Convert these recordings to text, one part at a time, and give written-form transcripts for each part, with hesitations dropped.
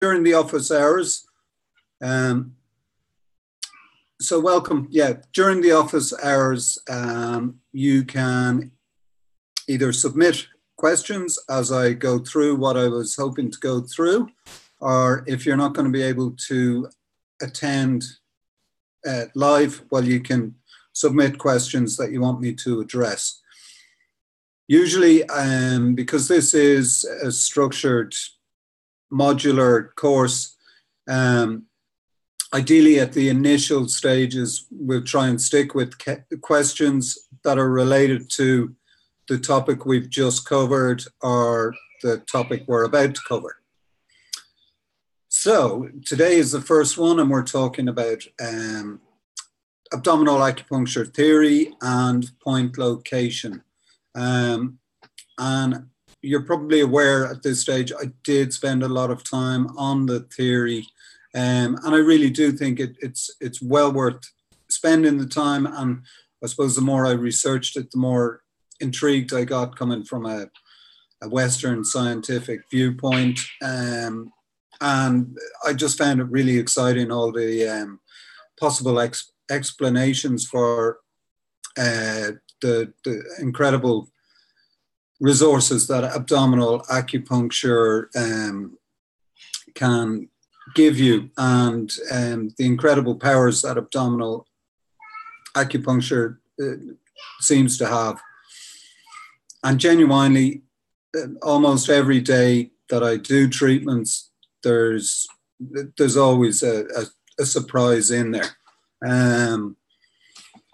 during the office hours. So welcome. Yeah, during the office hours, you can either submit questions as I go through what I was hoping to go through, or if you're not going to be able to attend live, well, you can submit questions that you want me to address. Usually, because this is a structured modular course, ideally at the initial stages, we'll try and stick with questions that are related to the topic we've just covered or the topic we're about to cover. So today is the first one, and we're talking about abdominal acupuncture theory and point location. And you're probably aware at this stage, I did spend a lot of time on the theory, and I really do think it's well worth spending the time. And I suppose the more I researched it, the more intrigued I got, coming from a Western scientific viewpoint. And I just found it really exciting, all the possible explanations for the incredible resources that abdominal acupuncture can give you, and the incredible powers that abdominal acupuncture seems to have. And genuinely, almost every day that I do treatments, there's always a surprise in there.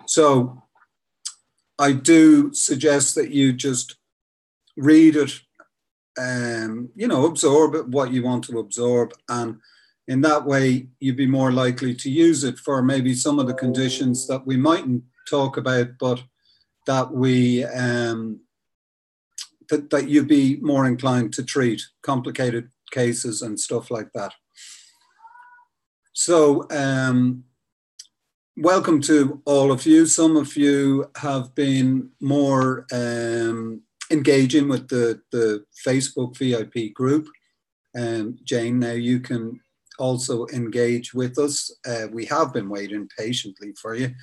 So I do suggest that you just read it, absorb what you want to absorb, and in that way you'd be more likely to use it for maybe some of the conditions that we mightn't talk about, but that we that you'd be more inclined to treat, complicated cases and stuff like that. So welcome to all of you. Some of you have been more engaging with the Facebook VIP group. Jane, now you can also engage with us. We have been waiting patiently for you.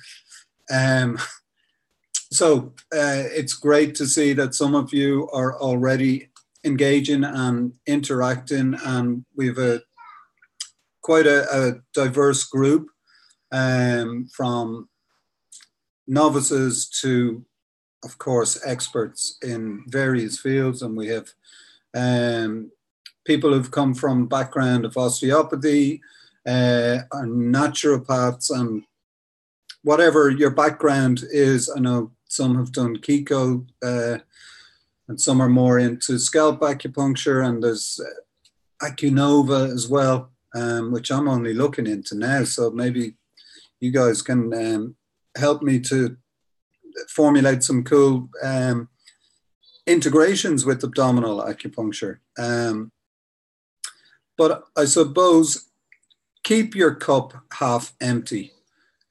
So it's great to see that some of you are already engaging and interacting, and we've quite a diverse group, from novices to, of course, experts in various fields. And we have people who've come from background of osteopathy, are naturopaths, and whatever your background is. I know some have done Kiko, and some are more into scalp acupuncture, and there's Acunova as well, which I'm only looking into now. So maybe you guys can help me to formulate some cool integrations with abdominal acupuncture. But I suppose keep your cup half empty.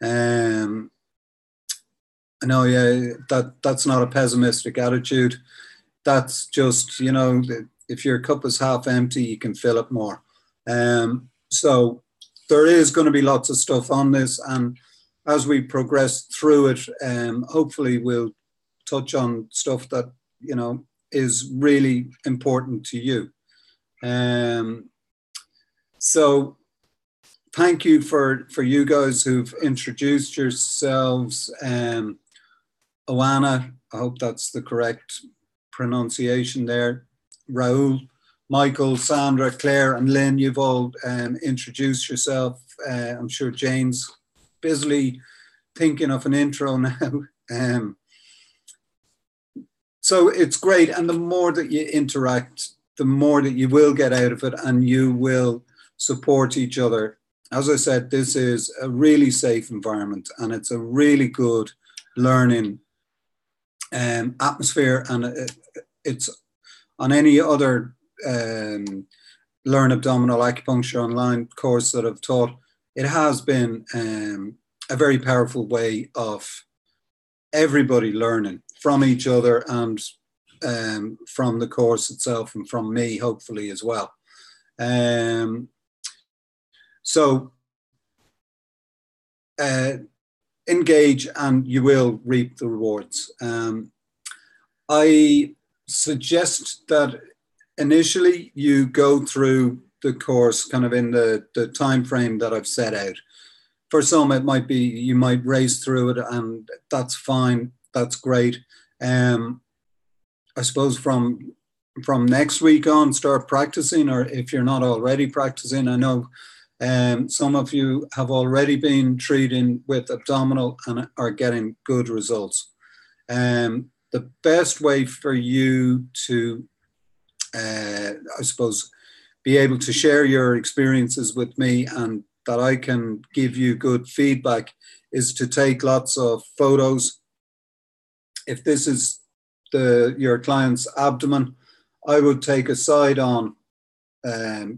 I know, yeah, that's not a pessimistic attitude. That's just, if your cup is half empty, you can fill it more. So there is going to be lots of stuff on this, and as we progress through it, hopefully we'll touch on stuff that, is really important to you. So thank you for you guys who've introduced yourselves. Oana, I hope that's the correct pronunciation there. Raoul, Michael, Sandra, Claire, and Lynn, you've all introduced yourself. I'm sure Jane's busily thinking of an intro now. So it's great. And the more that you interact, the more that you will get out of it, and you will support each other. As I said, this is a really safe environment, and it's a really good learning atmosphere. And it's on any other Learn Abdominal Acupuncture online course that I've taught, it has been a very powerful way of everybody learning from each other, and from the course itself, and from me, hopefully, as well. So engage and you will reap the rewards. I suggest that initially you go through the course kind of in the time frame that I've set out. For some, it might be you might race through it, and that's fine. That's great. I suppose from next week on, start practicing, or if you're not already practicing, I know some of you have already been treating with abdominal and are getting good results. The best way for you to, I suppose, be able to share your experiences with me and that I can give you good feedback is to take lots of photos. If this is your client's abdomen, I would take a side on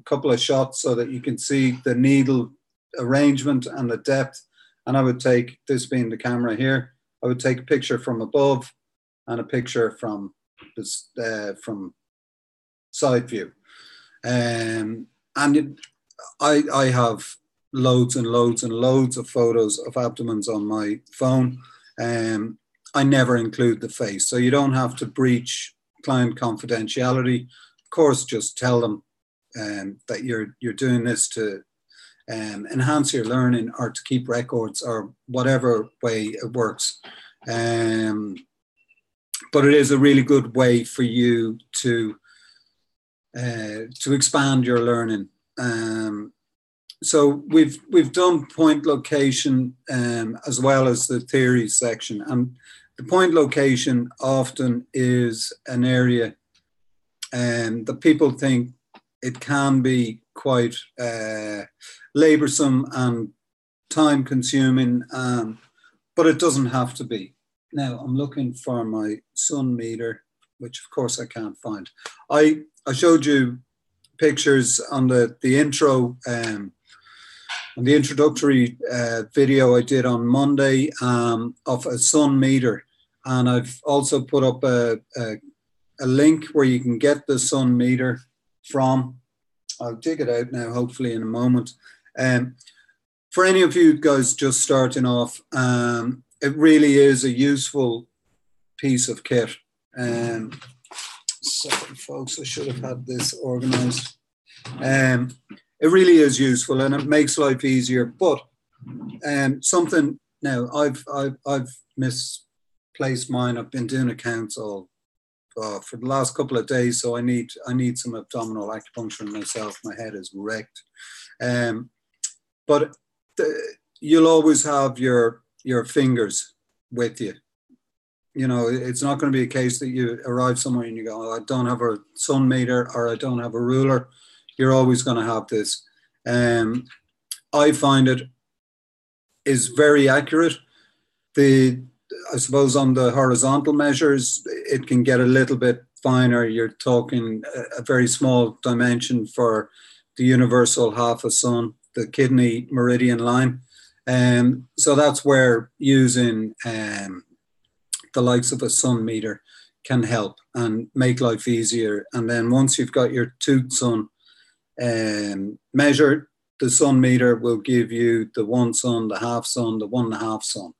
couple of shots so that you can see the needle arrangement and the depth. And I would take, this being the camera here, I would take a picture from above and a picture from this from side view. I have loads and loads and loads of photos of abdomens on my phone. I never include the face, so you don't have to breach client confidentiality. Of course, just tell them that you're doing this to enhance your learning or to keep records or whatever way it works. But it is a really good way for you to expand your learning. So we've done point location as well as the theory section, and the point location often is an area that people think it can be quite laborsome and time consuming, but it doesn't have to be. Now I'm looking for my sun meter, which of course I can't find. I showed you pictures on the intro, on the introductory video I did on Monday of a sun meter. And I've also put up a link where you can get the sun meter from. I'll dig it out now, hopefully in a moment. For any of you guys just starting off, it really is a useful piece of kit. Sorry, folks, I should have had this organized. It really is useful and it makes life easier. But something now, I've misplaced mine. I've been doing accounts all for the last couple of days, so I need some abdominal acupuncture myself. My head is wrecked. But you'll always have your fingers with you. You know, it's not going to be a case that you arrive somewhere and you go, oh, I don't have a sun meter or I don't have a ruler. You're always going to have this. I find it is very accurate. I suppose on the horizontal measures, it can get a little bit finer. You're talking a very small dimension for the universal half a sun, the kidney meridian line. So that's where using the likes of a sun meter can help and make life easier. And then once you've got your tooth sun measured, the sun meter will give you the 1 sun, the half sun, the 1.5 sun.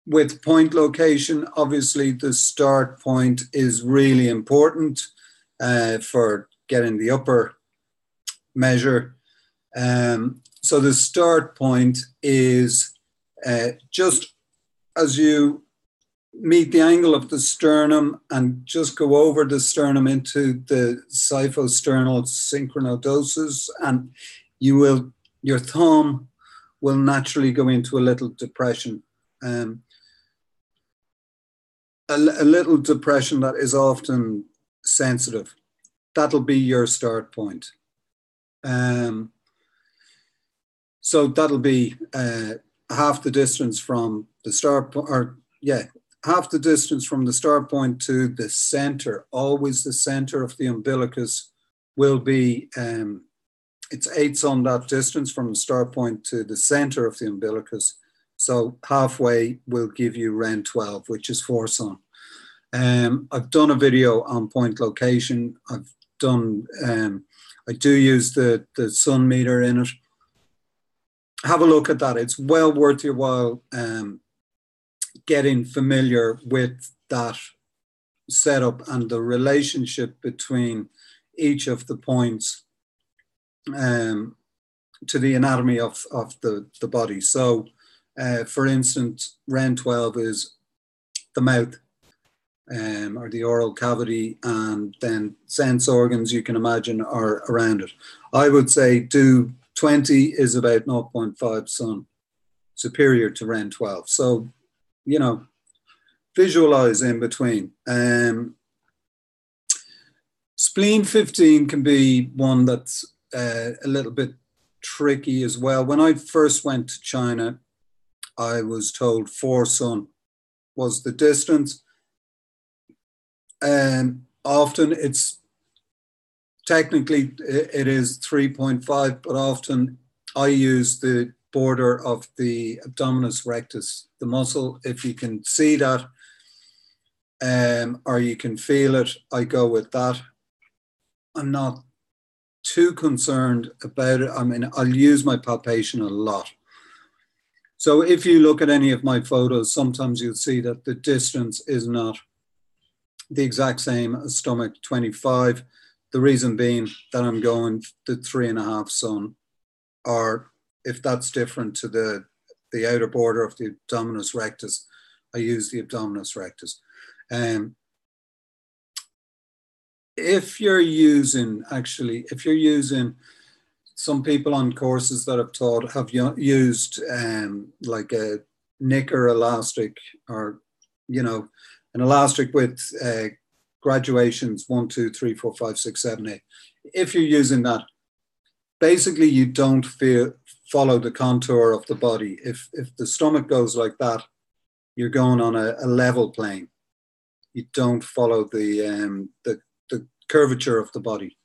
With point location, obviously the start point is really important for getting the upper measure. So the start point is just as you meet the angle of the sternum and just go over the sternum into the xyphosternal synchronodoses, and your thumb will naturally go into a little depression. A little depression that is often sensitive. That'll be your start point. So that'll be half the distance from the start, half the distance from the start point to the center. Always the center of the umbilicus will be, it's 8 on that distance from the start point to the center of the umbilicus. So halfway will give you Ren 12, which is 4 sun. I've done a video on point location. I've done. I do use the sun meter in it. Have a look at that. It's well worth your while getting familiar with that setup and the relationship between each of the points to the anatomy of the body. So, for instance, REN 12 is the mouth or the oral cavity, and then sense organs you can imagine are around it. I would say do 20 is about 0.5 sun, superior to REN 12. So, you know, visualize in between. Spleen 15 can be one that's a little bit tricky as well. When I first went to China, I was told 4 sun was the distance. Often it's technically it is 3.5, but often I use the border of the abdominis rectus, the muscle. If you can see that or you can feel it, I go with that. I'm not too concerned about it. I mean, I'll use my palpation a lot. So if you look at any of my photos, sometimes you'll see that the distance is not the exact same as stomach 25. The reason being that I'm going the 3.5 sun, or if that's different to the outer border of the abdominis rectus, I use the abdominis rectus. If you're using, some people on courses that I've taught have used like a knicker elastic, or, you know, an elastic with graduations 1, 2, 3, 4, 5, 6, 7, 8. If you're using that, basically you don't follow the contour of the body. If the stomach goes like that, you're going on a level plane. You don't follow the curvature of the body.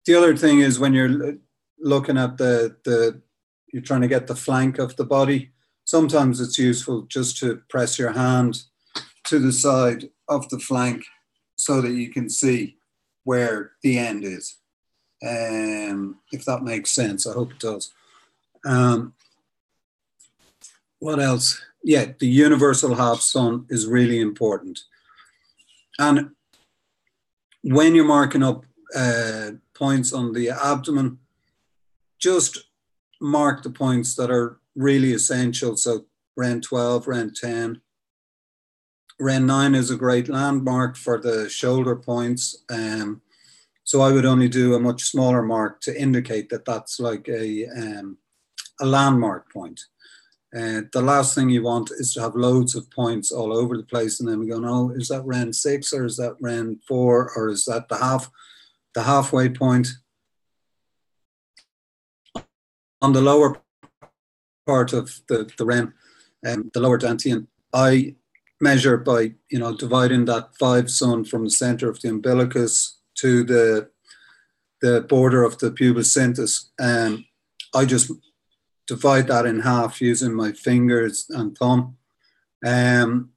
The other thing is when you're looking at you're trying to get the flank of the body, sometimes it's useful just to press your hand to the side of the flank so that you can see where the end is. If that makes sense, I hope it does. What else? Yeah, the universal half sun is really important. And when you're marking up points on the abdomen, just mark the points that are really essential. So REN 12, REN 10. REN 9 is a great landmark for the shoulder points. So I would only do a much smaller mark to indicate that that's like a landmark point. The last thing you want is to have loads of points all over the place, and then we go, no, is that REN 6 or is that REN 4 or is that the halfway point? On the lower part of the REN, the lower dantian, I measure by, you know, dividing that 5 sun from the center of the umbilicus to the border of the pubis symphysis. I just divide that in half using my fingers and thumb. And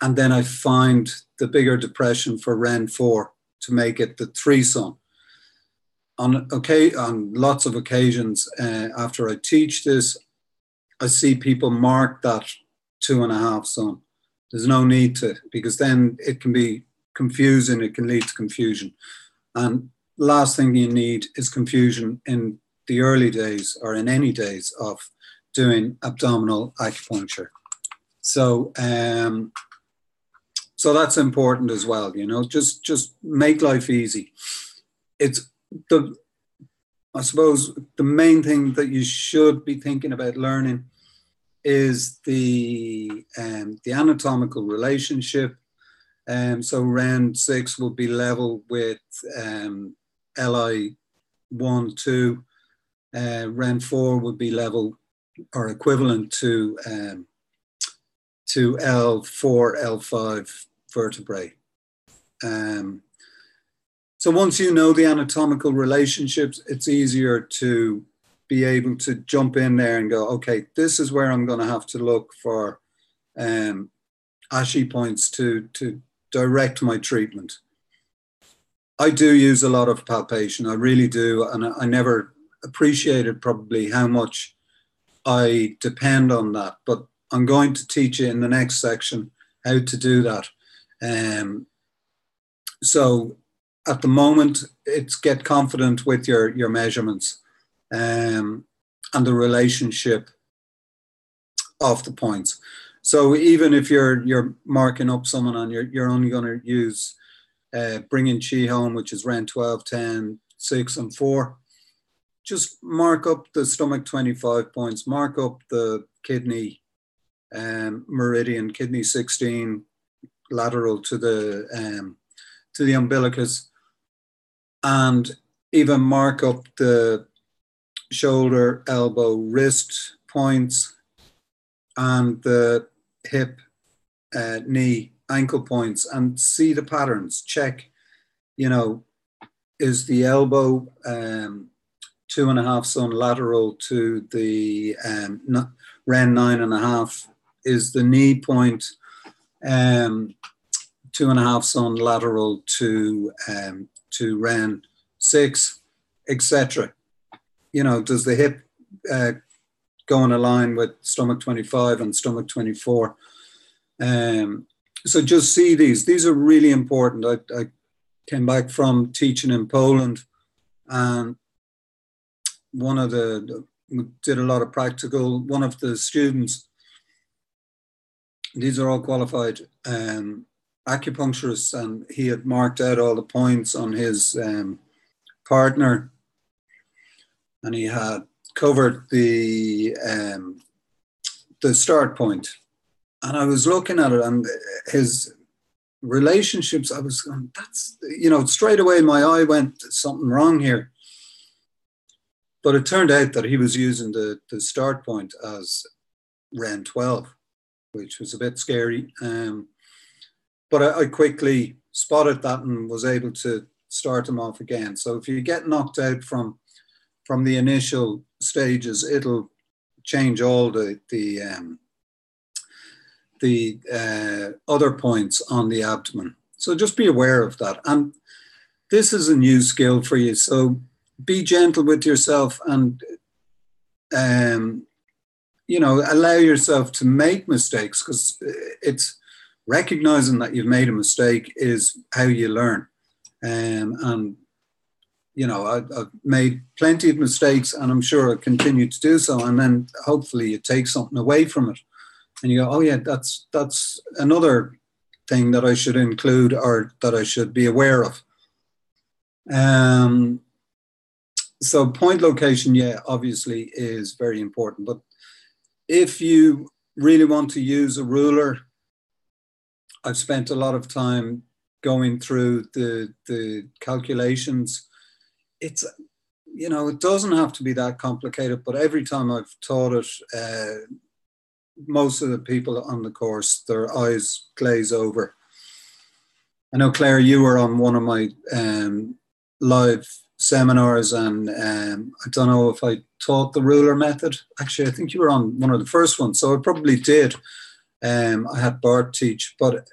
then I find the bigger depression for REN 4 to make it the 3 sun. On lots of occasions after I teach this, I see people mark that 2.5 sun. There's no need to, because then it can be confusing. It can lead to confusion. And last thing you need is confusion in the early days or in any days of doing abdominal acupuncture. So, so that's important as well. You know, just make life easy. I suppose the main thing that you should be thinking about learning is the anatomical relationship. So REN 6 will be level with LI 1, 2. REN 4 would be level or equivalent to L4, L5 vertebrae. So once you know the anatomical relationships, it's easier to be able to jump in there and go, okay, this is where I'm going to have to look for ASHI points to direct my treatment. I do use a lot of palpation. I really do. And I never appreciated probably how much I depend on that. But I'm going to teach you in the next section how to do that. So at the moment, it's get confident with your measurements and the relationship of the points. So even if you're marking up someone and you're only going to use bringing chi home, which is round 12, 10, 6, and 4, just mark up the stomach 25 points, mark up the kidney meridian, kidney 16, lateral to the umbilicus, and even mark up the shoulder, elbow, wrist points, and the hip, knee, ankle points, and see the patterns. Check, is the elbow 2.5 sun lateral to the Ren 9.5? Is the knee point 2.5 sun lateral to Ren 6, etc.? Does the hip go in a line with stomach 25 and stomach 24? So just see these. These are really important. I came back from teaching in Poland, and did a lot of practical. One of the students, these are all qualified acupuncturists, and he had marked out all the points on his partner, and he had covered the start point. And I was looking at it, and his relationships, I was going, that's, straight away my eye went, something wrong here. But it turned out that he was using the start point as Ren 12, which was a bit scary. But I quickly spotted that and was able to start him off again. So if you get knocked out from the initial stages, it'll change all the other points on the abdomen. So just be aware of that. And this is a new skill for you. So be gentle with yourself and, allow yourself to make mistakes, because it's recognizing that you've made a mistake is how you learn. And I've made plenty of mistakes, and I'm sure I'll continue to do so. And then hopefully you take something away from it. And you go, oh yeah, that's another thing that I should include, or that I should be aware of. So point location, yeah, obviously is very important. But if you really want to use a ruler, I've spent a lot of time going through the calculations. It's, it doesn't have to be that complicated, but every time I've taught it, most of the people on the course, their eyes glaze over. I know, Claire, you were on one of my live seminars, and I don't know if I taught the ruler method. Actually, I think you were on one of the first ones, so I probably did. I had Bart teach, but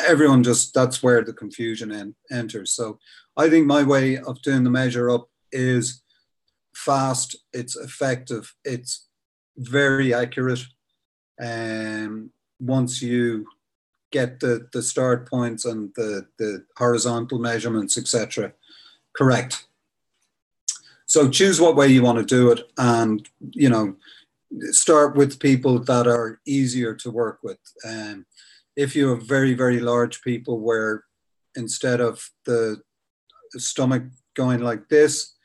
everyone that's where the confusion enters. So I think my way of doing the measure up is fast, it's effective, it's very accurate. Once you get the start points and the horizontal measurements, etc., correct. So choose what way you want to do it, and start with people that are easier to work with. If you have very, very large people where instead of the stomach going like this,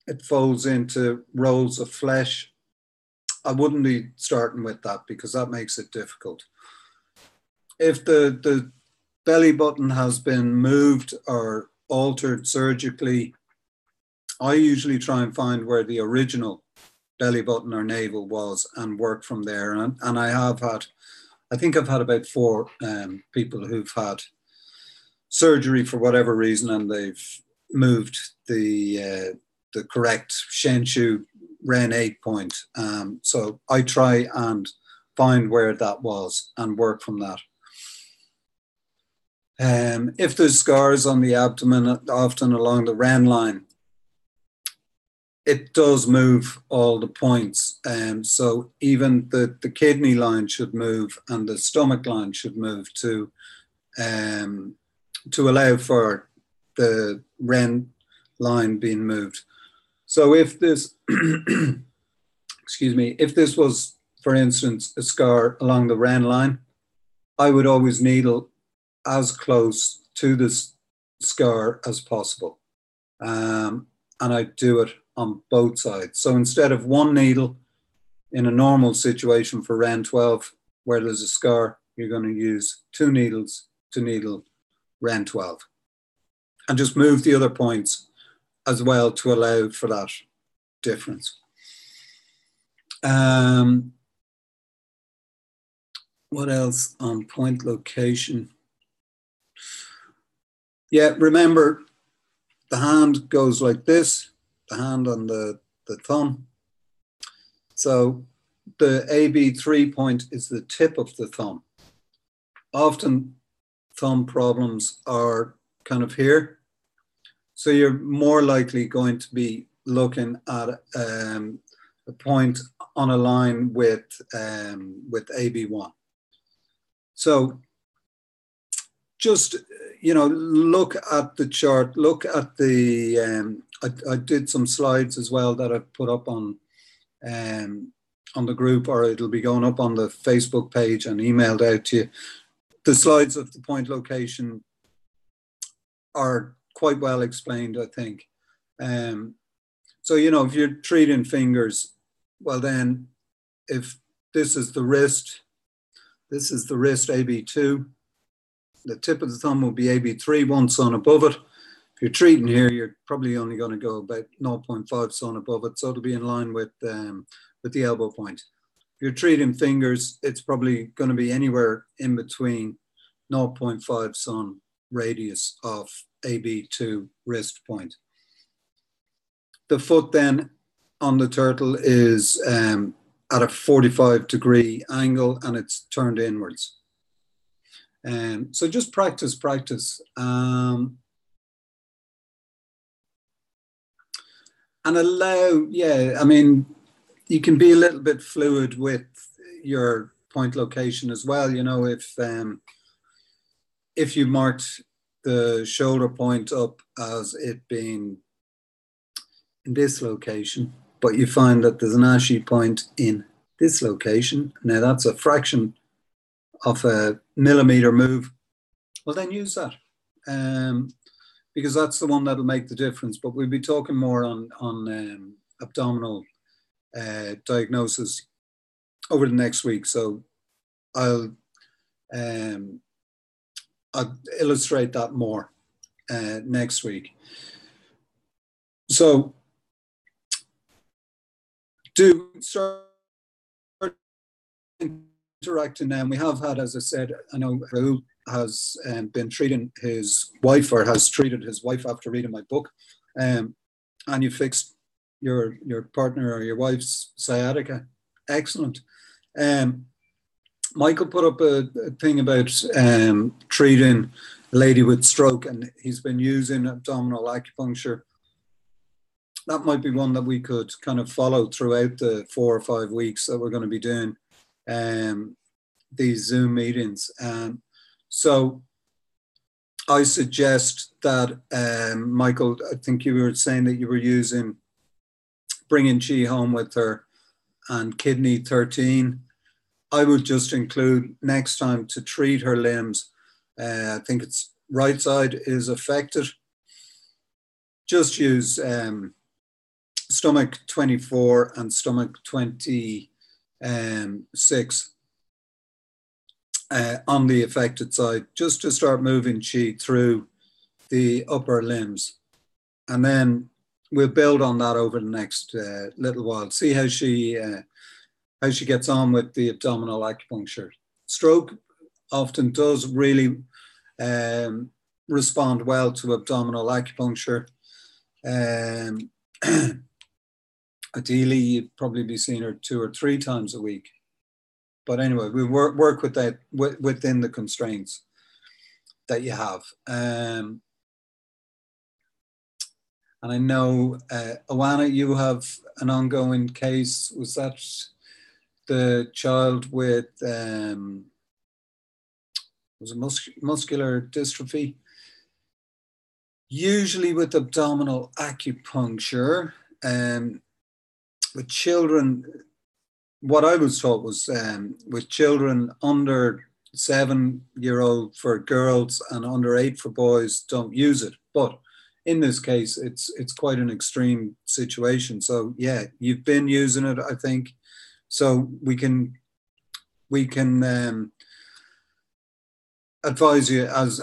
it folds into rolls of flesh, I wouldn't be starting with that, because that makes it difficult. If the belly button has been moved or altered surgically, I usually try and find where the original belly button or navel was and work from there. And I think I've had about 4 people who've had surgery for whatever reason, and they've moved the correct Shenshu Ren 8 point. So I try and find where that was and work from that. If there's scars on the abdomen, often along the Ren line, it does move all the points. So even the kidney line should move and the stomach line should move to allow for the Ren line being moved. So if this, excuse me, if this was, for instance, a scar along the Ren line, I would always needle as close to this scar as possible. And I do it on both sides. So instead of one needle in a normal situation for Ren 12, where there's a scar, you're going to use 2 needles to needle Ren 12. And just move the other points as well to allow for that difference. What else on point location? Yeah, remember, the hand goes like this, the hand on the thumb. So the AB3 point is the tip of the thumb. Often thumb problems are kind of here. So you're more likely going to be looking at a point on a line with AB1. So just, you know, look at the chart, look at the, I did some slides as well that I've put up on the group, or it'll be going up on the Facebook page and emailed out to you. The slides of the point location are quite well explained, I think. So, you know, if you're treating fingers, well then, if this is the wrist AB2, the tip of the thumb will be AB3, 1 son above it. If you're treating here, you're probably only going to go about 0.5 son above it, so it'll be in line with the elbow point. If you're treating fingers, it's probably going to be anywhere in between 0.5 son radius of AB2 wrist point. The foot then on the turtle is at a 45-degree angle and it's turned inwards. So just practice. And allow, yeah, I mean, you can be a little bit fluid with your point location as well. You know, if you marked the shoulder point up as it being in this location, but you find that there's an ashy point in this location, now that's a fraction of a millimeter move, well then use that, because that's the one that'll make the difference. But we'll be talking more on abdominal diagnosis over the next week, so I'll illustrate that more next week. So do start interacting now. And we have had, as I said, I know Raul has been treating his wife, or has treated his wife after reading my book, and you fixed your partner or your wife's sciatica. Excellent. Michael put up a thing about treating a lady with stroke, and he's been using abdominal acupuncture. That might be one that we could kind of follow throughout the 4 or 5 weeks that we're going to be doing these Zoom meetings. So I suggest that, Michael, I think you were saying that you were using Bringing Chi Home with her and Kidney 13. I would just include next time to treat her limbs. I think it's right side is affected. Just use stomach 24 and stomach 26 on the affected side, just to start moving chi through the upper limbs. And then we'll build on that over the next little while. See how she gets on with the abdominal acupuncture. Stroke often does really respond well to abdominal acupuncture. Ideally, you'd probably be seeing her 2 or 3 times a week. But anyway, we work with that within the constraints. that you have. And I know, Oana, you have an ongoing case. Was that the child with was it muscular dystrophy? Usually with abdominal acupuncture, with children, what I was taught was with children under 7-year-old for girls and under 8 for boys, don't use it. But in this case, it's quite an extreme situation. So yeah, you've been using it, I think. So we can advise you as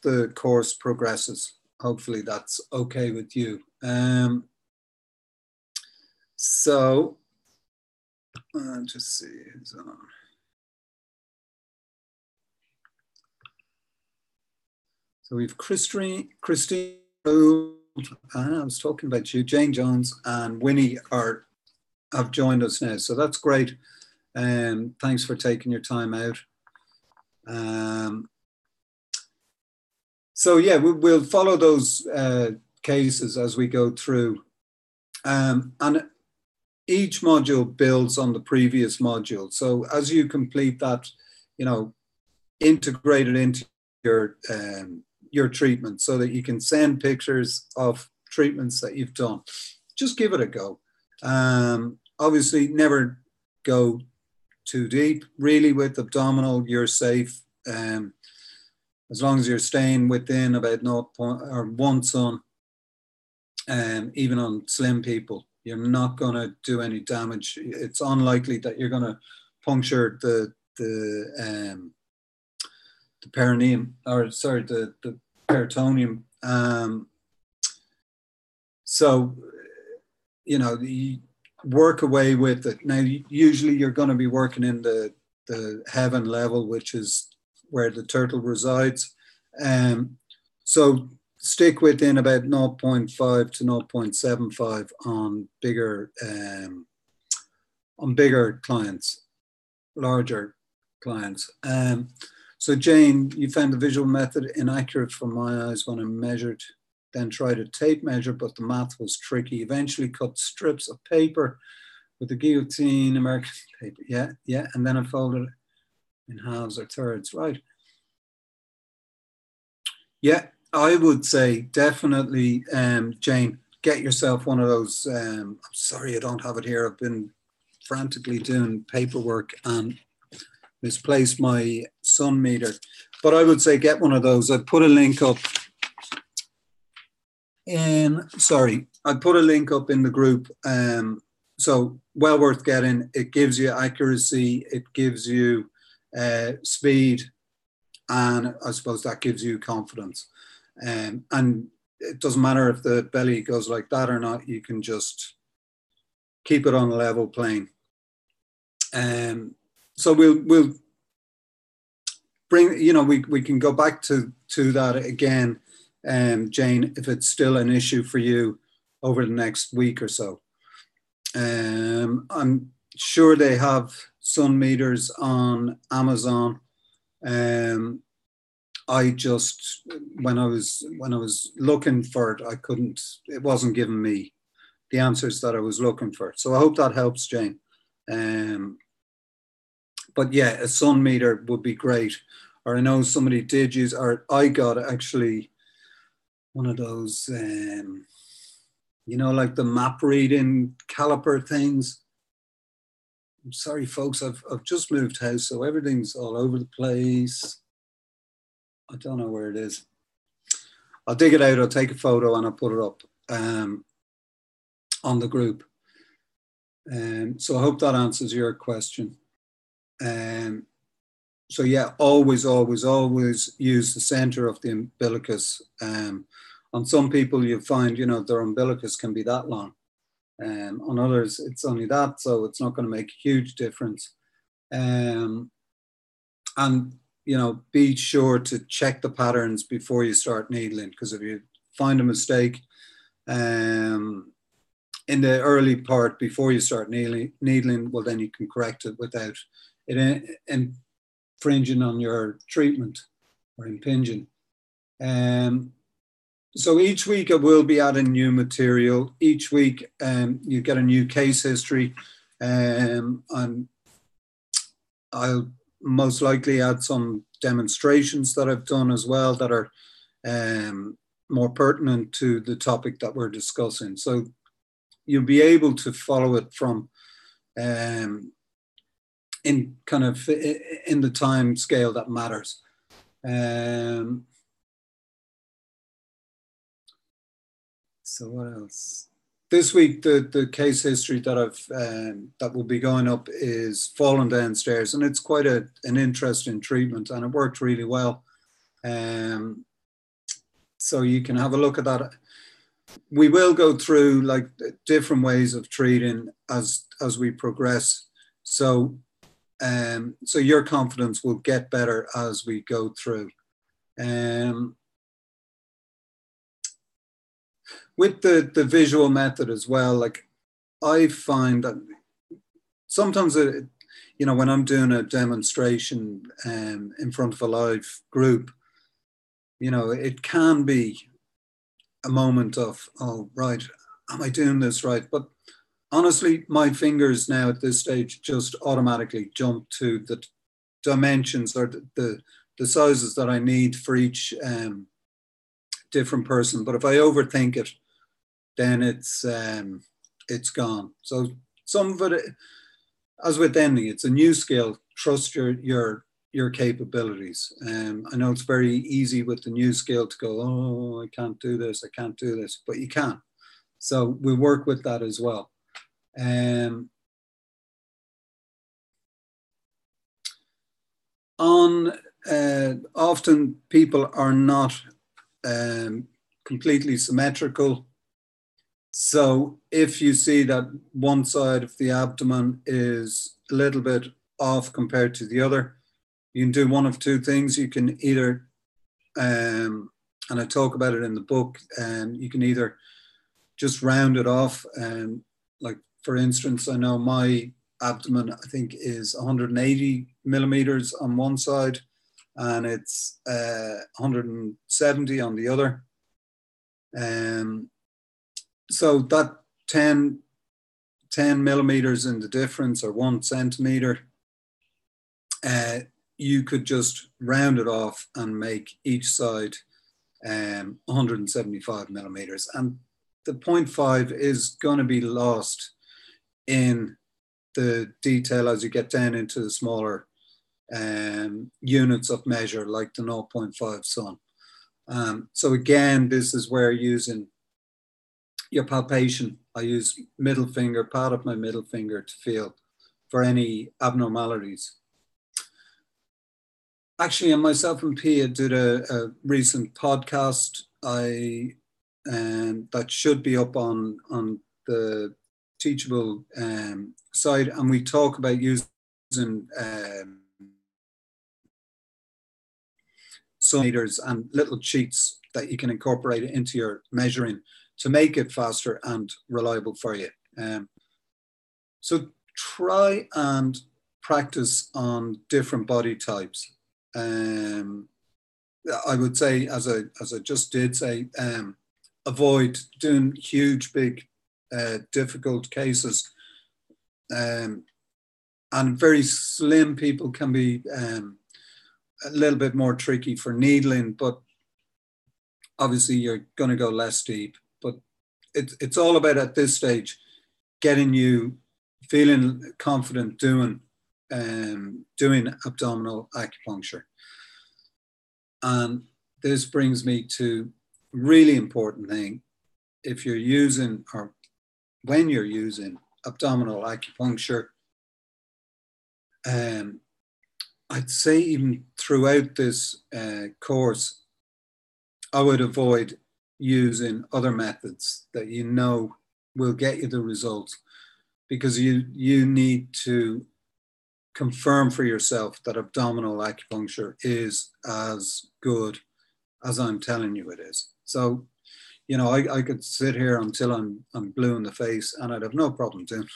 the course progresses. Hopefully that's okay with you. So I'll just see who's on. So we've Christine, I was talking about you, Jane Jones and Winnie have joined us now. So that's great. Thanks for taking your time out. So yeah, we'll follow those cases as we go through. And each module builds on the previous module. So as you complete that, you know, integrate it into your treatment so that you can send pictures of treatments that you've done. Just give it a go. Obviously, never go too deep. Really, with abdominal, you're safe. As long as you're staying within about 0.1 son, even on slim people, you're not going to do any damage. It's unlikely that you're going to puncture the perineum, or sorry, the peritoneum. So, you know, you work away with it. Now, usually you're going to be working in the heaven level, which is where the turtle resides. So stick within about 0.5 to 0.75 on bigger clients, larger clients. So Jane, you found the visual method inaccurate for my eyes when I measured, then tried a tape measure, but the math was tricky. Eventually cut strips of paper with the guillotine, American paper. Yeah. And then I folded it in halves or thirds, right? Yeah, I would say definitely, Jane, get yourself one of those. I'm sorry I don't have it here. I've been frantically doing paperwork and misplaced my sun meter. But I would say get one of those. I put a link up in the group. So well worth getting. It gives you accuracy. It gives you speed. And I suppose that gives you confidence. And it doesn't matter if the belly goes like that or not, you can just keep it on a level plane. So we'll bring, you know, we can go back to that again, Jane, if it's still an issue for you over the next week or so. I'm sure they have sun meters on Amazon. I just, when I was looking for it, it wasn't giving me the answers that I was looking for. So I hope that helps, Jane. But yeah, a sun meter would be great. Or I know somebody did use, or I got actually one of those, you know, like the map reading caliper things. I'm sorry, folks, I've just moved house, so everything's all over the place. I don't know where it is. I'll dig it out, I'll take a photo and I'll put it up on the group. So I hope that answers your question. So yeah, always use the center of the umbilicus. On some people you find, you know, their umbilicus can be that long. On others, it's only that, so it's not going to make a huge difference. And, you know, be sure to check the patterns before you start needling, because if you find a mistake in the early part before you start needling, well, then you can correct it without it infringing on your treatment or impinging. So each week I will be adding new material. Each week you get a new case history, and I'll most likely add some demonstrations that I've done as well that are more pertinent to the topic that we're discussing. So you'll be able to follow it from in kind of in the time scale that matters. So what else? This week, the case history that that will be going up is falling downstairs, and it's quite an interesting treatment, and it worked really well. So you can have a look at that. We will go through like different ways of treating as we progress. So so your confidence will get better as we go through. With the visual method as well, like I find that sometimes when I'm doing a demonstration in front of a live group, it can be a moment of, oh, right, am I doing this right? But honestly, my fingers now at this stage just automatically jump to the dimensions or the sizes that I need for each different person. But if I overthink it, then it's gone. So some of it, as with anything, it's a new skill. Trust your capabilities. I know it's very easy with the new skill to go, oh, I can't do this, but you can. So we work with that as well. Often people are not completely symmetrical. So if you see that one side of the abdomen is a little bit off compared to the other, you can do one of two things. You can either, and I talk about it in the book, you can either just round it off. Like for instance, I know my abdomen, I think, is 180 millimeters on one side, and it's 170 on the other. So that 10 millimeters in the difference, or 1 centimeter, you could just round it off and make each side 175 millimeters. And the 0.5 is going to be lost in the detail as you get down into the smaller units of measure, like the 0.5 son. So again, this is where using your palpation, I use middle finger, part of my middle finger to feel for any abnormalities. Actually, myself and Pia did a recent podcast that should be up on the Teachable side, and we talk about using meters and little cheats that you can incorporate into your measuring to make it faster and reliable for you. So try and practice on different body types. I would say, as I just did say, avoid doing huge, big, difficult cases. And very slim people can be a little bit more tricky for needling, but obviously you're going to go less deep. But it's all about, at this stage, getting you feeling confident doing abdominal acupuncture. And this brings me to a really important thing. If you're using, or when you're using abdominal acupuncture, I'd say even throughout this course, I would avoid using other methods that you know will get you the results, because you need to confirm for yourself that abdominal acupuncture is as good as I'm telling you it is. So, I could sit here until I'm blue in the face, and I'd have no problem doing it.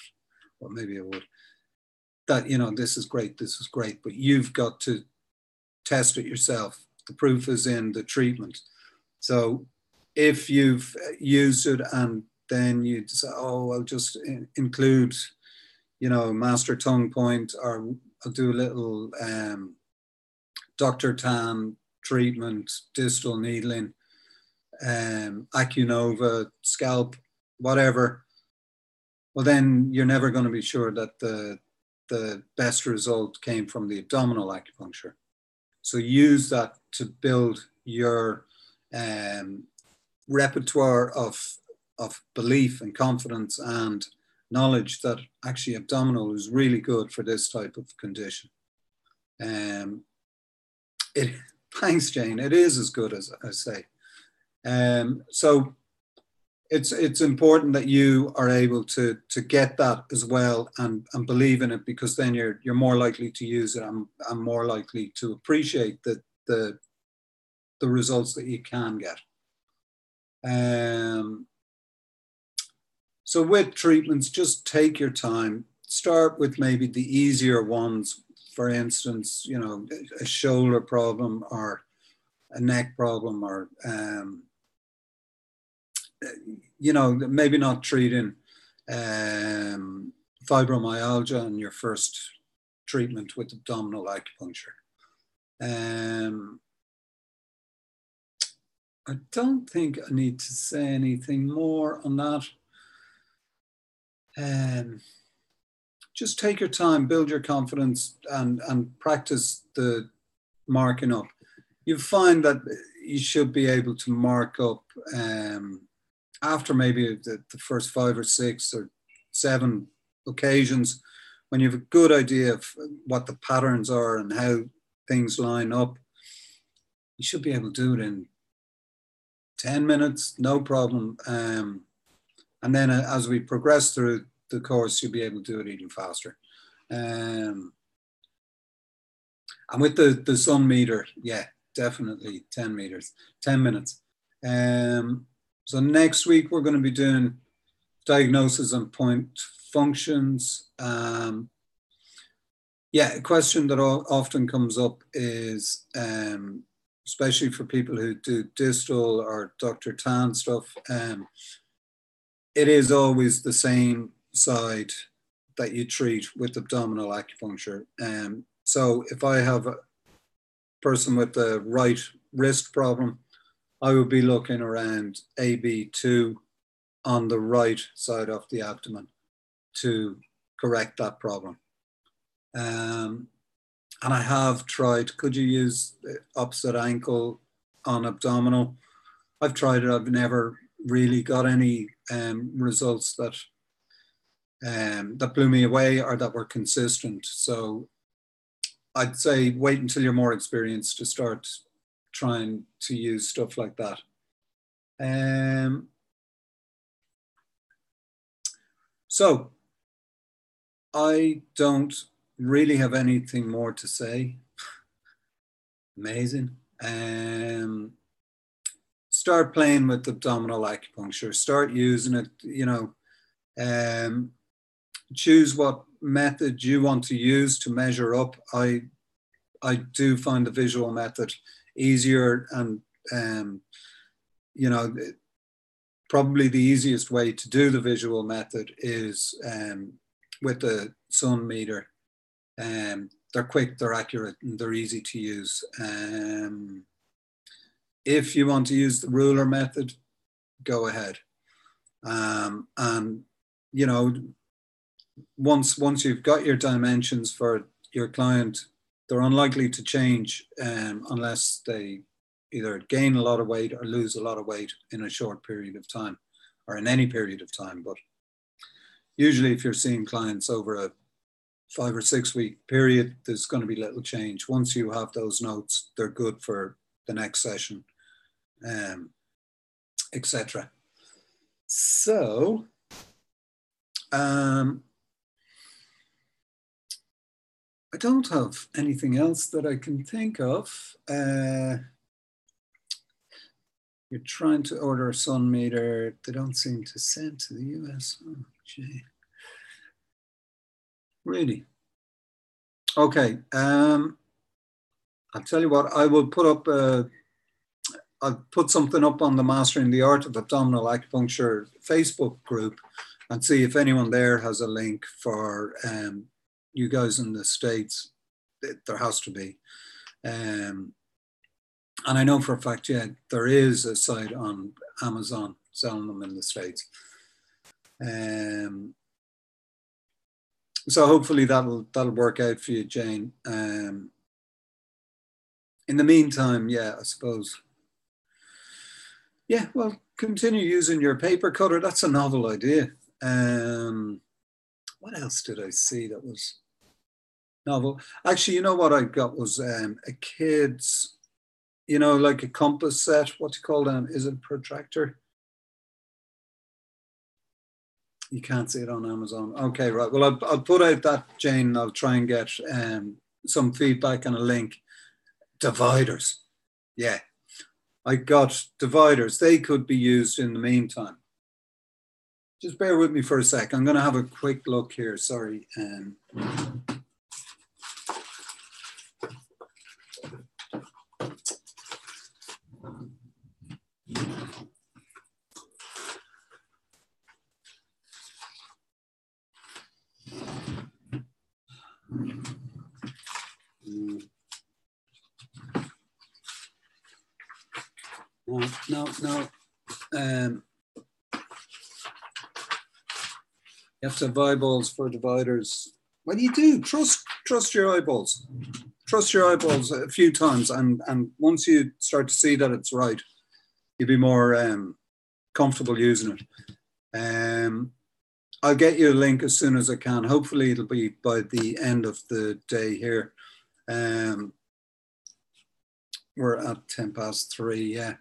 Well, maybe I would. That, this is great, but you've got to test it yourself. The proof is in the treatment. So if you've used it and then you say, oh, I'll just include, you know, master tongue point, or I'll do a little Dr. Tan treatment, distal needling, Acunova, scalp, whatever. Well, then you're never going to be sure that the best result came from the abdominal acupuncture. So use that to build your repertoire of belief and confidence and knowledge that actually abdominal is really good for this type of condition. Thanks, Jane. It is as good as I say. So it's important that you are able to get that as well and believe in it, because then you're more likely to use it and more likely to appreciate the results that you can get. So with treatments, just take your time. Start with maybe the easier ones. For instance, you know, a shoulder problem or a neck problem, or you know, maybe not treating fibromyalgia in your first treatment with abdominal acupuncture. I don't think I need to say anything more on that. Just take your time, build your confidence, and practice the marking up. You find that you should be able to mark up after maybe the first 5 or 6 or 7 occasions, when you have a good idea of what the patterns are and how things line up. You should be able to do it in 10 minutes, no problem. And then as we progress through the course, you'll be able to do it even faster. And with the sun meter, yeah, definitely 10 minutes. So next week, we're going to be doing diagnosis and point functions. Yeah, a question that often comes up is, especially for people who do distal or Dr. Tan stuff, it is always the same side that you treat with abdominal acupuncture. So if I have a person with the right wrist problem, I would be looking around AB2 on the right side of the abdomen to correct that problem. And I have tried, could you use the opposite ankle on abdominal? I've tried it, I've never really got any results that blew me away or that were consistent. So I'd say wait until you're more experienced to start trying to use stuff like that. So I don't really have anything more to say. Amazing. Start playing with abdominal acupuncture. Start using it, you know, choose what method you want to use to measure up. I do find the visual method easier, and you know, probably the easiest way to do the visual method is with the sun meter. They're quick, they're accurate, and they're easy to use. If you want to use the ruler method, go ahead. And you know, once you've got your dimensions for your client, they're unlikely to change unless they either gain a lot of weight or lose a lot of weight in a short period of time, or in any period of time. But usually if you're seeing clients over a 5 or 6 week period, there's going to be little change. Once you have those notes, they're good for the next session, etc. So, I don't have anything else that I can think of. You're trying to order a sun meter. They don't seem to send to the US. Oh, gee. Really? Okay. I'll tell you what, I will put up I'll put something up on the Mastering the Art of Abdominal Acupuncture Facebook group and see if anyone there has a link for you guys in the States. There has to be. And I know for a fact, yeah, there is a site on Amazon selling them in the States. So hopefully that'll work out for you, Jane. In the meantime, yeah, I suppose. Yeah, well, continue using your paper cutter. That's a novel idea. What else did I see that was novel? Actually, you know what I got was a kid's, you know, like a compass set. What do you call that? Is it a protractor? You can't see it on Amazon. Okay, right. Well, I'll put out that, Jane. I'll try and get some feedback and a link. Dividers. Yeah, I got dividers. They could be used in the meantime. Just bear with me for a sec. I'm going to have a quick look here. Sorry. No. You have to have eyeballs for dividers. Well, you do. Trust your eyeballs. Trust your eyeballs a few times, and once you start to see that it's right, you'll be more comfortable using it. I'll get you a link as soon as I can. Hopefully it'll be by the end of the day here. We're at 3:10, yeah.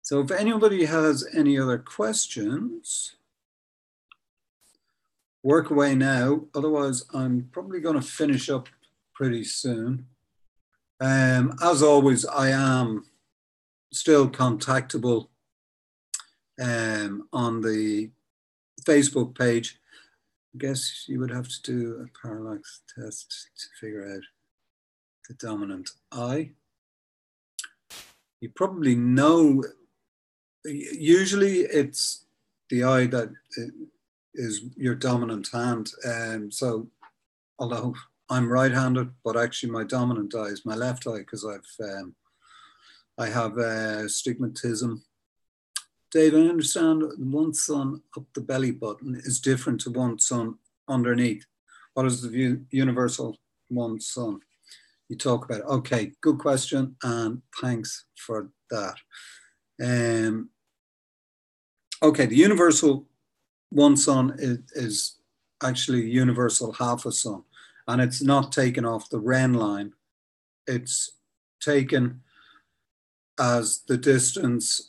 So if anybody has any other questions, work away now. Otherwise, I'm probably going to finish up pretty soon. As always, I am still contactable on the Facebook page. I guess you would have to do a parallax test to figure out the dominant eye. You probably know, usually it's the eye that is your dominant hand. So although I'm right-handed, but actually my dominant eye is my left eye because I have astigmatism. Dave, I understand one sun up the belly button is different to one sun underneath. What is the universal one sun you talk about? Okay, good question, and thanks for that. Okay, the universal one sun is actually universal half a sun, and it's not taken off the Ren line. It's taken as the distance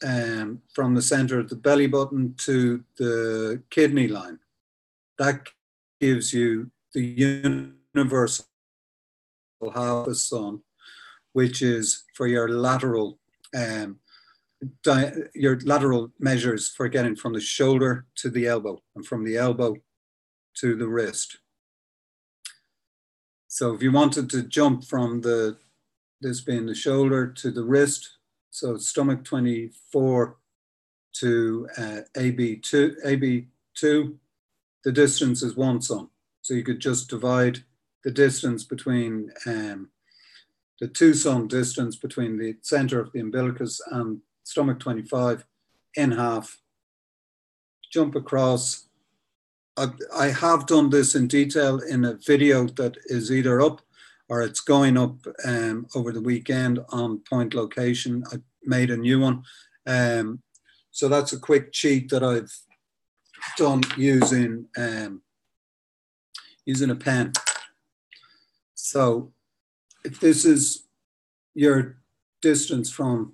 from the center of the belly button to the kidney line. That gives you the universal half a sun, which is for your lateral measures for getting from the shoulder to the elbow and from the elbow to the wrist. So if you wanted to jump from this being the shoulder to the wrist, so stomach 24 to AB2, the distance is one sun. So you could just divide the distance between the two sun distance between the center of the umbilicus and stomach 25 in half, jump across. I have done this in detail in a video that is either up or it's going up over the weekend on Point Location. I made a new one. So that's a quick cheat that I've done using a pen. So if this is your distance from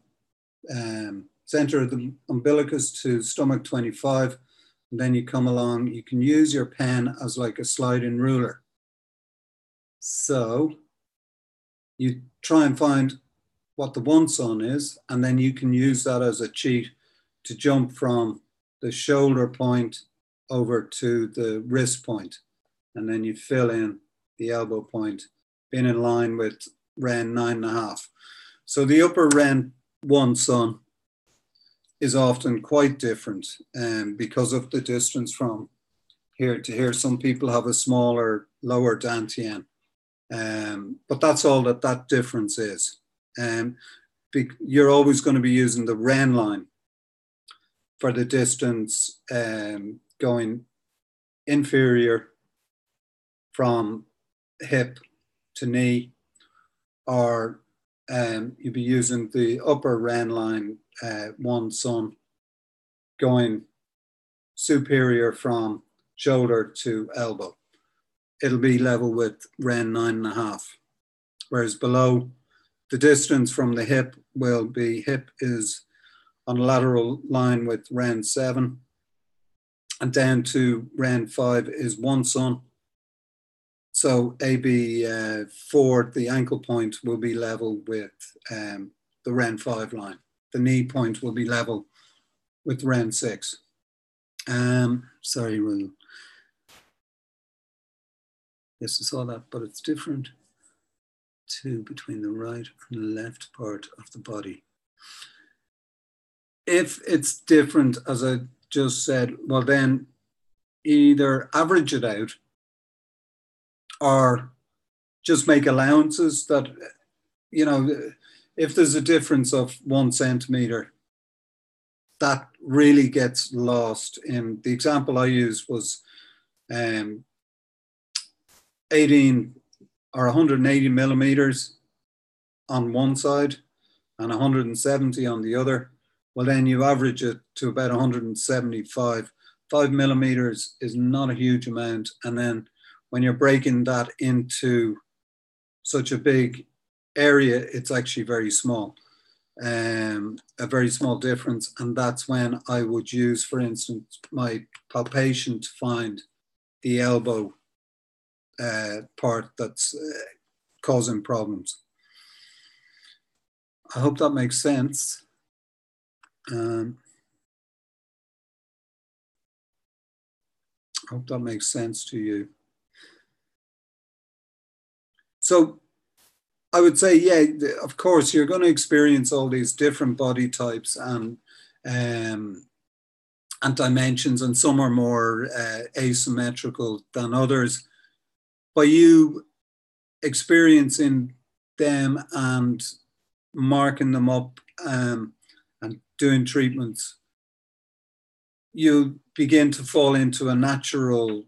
center of the umbilicus to stomach 25, and then you come along, you can use your pen as like a sliding ruler. So you try and find what the one sun is, and then you can use that as a cheat to jump from the shoulder point over to the wrist point. And then you fill in the elbow point being in line with Ren 9.5. So the upper Ren 1 sun is often quite different because of the distance from here to here. Some people have a smaller, lower Dantian, but that's all that difference is. You're always going to be using the Ren line for the distance going inferior from hip to knee, or you'll be using the upper Ren line 1 sun going superior from shoulder to elbow. It'll be level with Ren 9.5, whereas below, the distance from the hip will be, hip is on a lateral line with Ren 7, and down to Ren 5 is 1 sun. So AB4, the ankle point, will be level with the Ren 5 line. The knee point will be level with Ren 6. Sorry, Rue. This is all that, but it's different too between the right and the left part of the body. If it's different, as I just said, well then either average it out or just make allowances that, you know, if there's a difference of 1 centimeter, that really gets lost. In the example I used was 18 or 180 millimeters on one side and 170 on the other. Well, then you average it to about 175. 5 millimeters is not a huge amount. And then when you're breaking that into such a big area, it's actually very small, a very small difference. And that's when I would use, for instance, my palpation to find the elbow part that's causing problems. I hope that makes sense. I hope that makes sense to you. So I would say, yeah, of course, you're going to experience all these different body types and dimensions, and some are more asymmetrical than others. By you experiencing them and marking them up and doing treatments, you begin to fall into a natural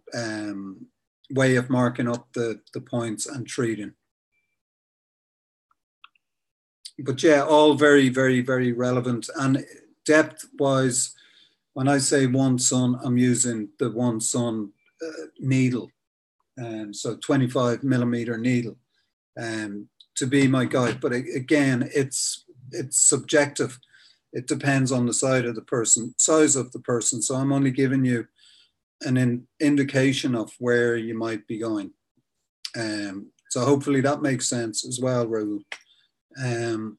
way of marking up the points and treating. But yeah, all very, very, very relevant. And depth-wise, when I say 1 sun, I'm using the 1 sun needle. So 25 millimeter needle to be my guide. But again, it's subjective. It depends on the size of the person. So I'm only giving you an indication of where you might be going. So hopefully that makes sense as well, Rahul. And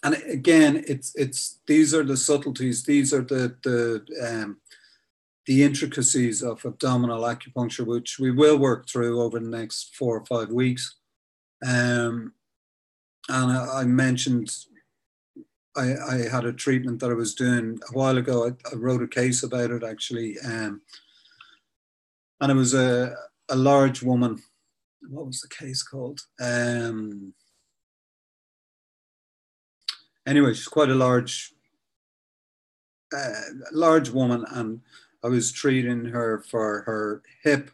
again, it's these are the subtleties. These are the intricacies of abdominal acupuncture, which we will work through over the next 4 or 5 weeks. And I mentioned I had a treatment that I was doing a while ago. I wrote a case about it actually, and it was a large woman. What was the case called? Anyway, she's quite a large woman, and I was treating her for her hip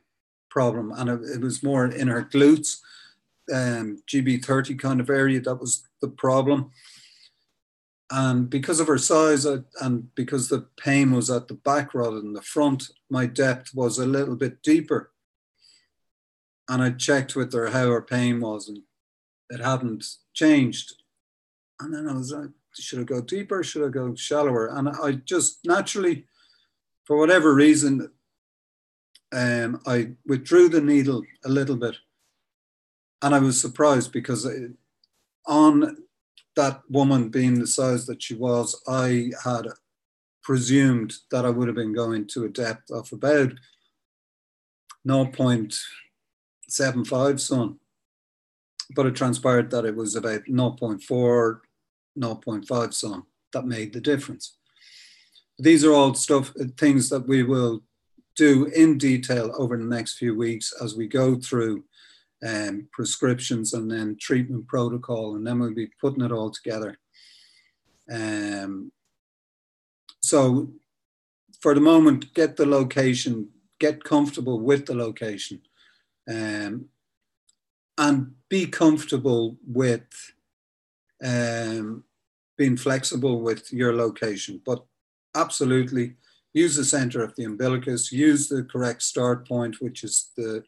problem, and it was more in her glutes, GB30 kind of area. That was the problem. And because of her size and because the pain was at the back rather than the front, my depth was a little bit deeper. And I checked with her how her pain was, and it hadn't changed. And then I was like, should I go deeper? Should I go shallower? And I just naturally, for whatever reason, I withdrew the needle a little bit. And I was surprised because on that woman being the size that she was, I had presumed that I would have been going to a depth of about 0.75 sun. but it transpired that it was about 0.4, 0.5 some that made the difference. These are all things that we will do in detail over the next few weeks as we go through prescriptions and then treatment protocol, and then we'll be putting it all together. So for the moment, get the location, get comfortable with the location, and be comfortable with being flexible with your location. But absolutely use the center of the umbilicus, use the correct start point, which is the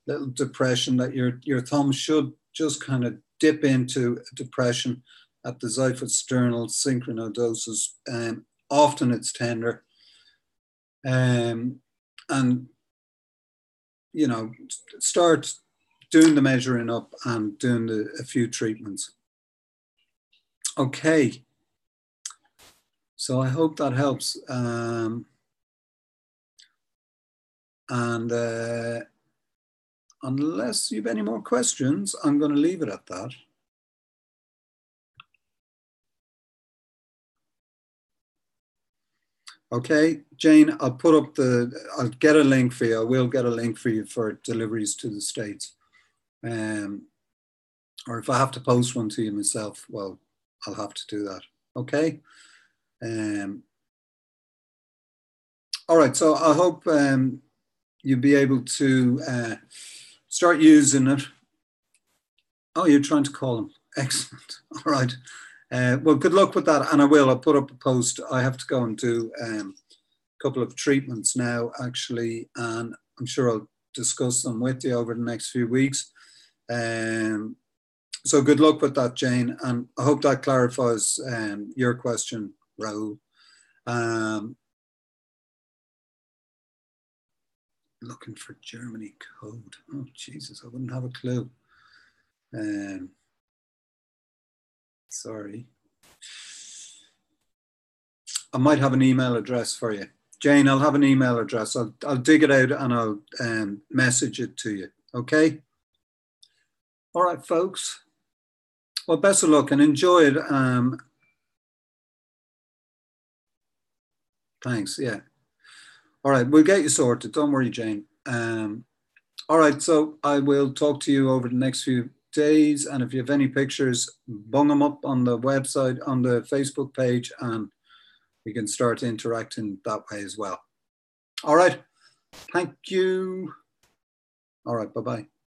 little depression that your thumb should just kind of dip into a depression at the xiphosternal synchronodoses. Often it's tender. And, you know, start doing the measuring up and doing a few treatments. Okay. So I hope that helps. Unless you have any more questions, I'm going to leave it at that. Okay, Jane, I'll get a link for you. I will get a link for you for deliveries to the States. Or if I have to post one to you myself, well, I'll have to do that. Okay. All right, so I hope you'll be able to start using it. Oh, you're trying to call him. Excellent. All right. Well, good luck with that. And I'll put up a post. I have to go and do a couple of treatments now, actually. And I'm sure I'll discuss them with you over the next few weeks. So good luck with that, Jane. And I hope that clarifies your question, Raoul. Looking for Germany code. Oh, Jesus, I wouldn't have a clue. Sorry. I might have an email address for you. Jane, I'll have an email address. I'll dig it out and I'll message it to you. Okay? All right, folks. Well, best of luck and enjoy it. Thanks, yeah. All right, we'll get you sorted. Don't worry, Jane. All right, so I will talk to you over the next few days. And if you have any pictures, bung them up on the website, on the Facebook page, and we can start interacting that way as well. All right, thank you. All right, bye-bye.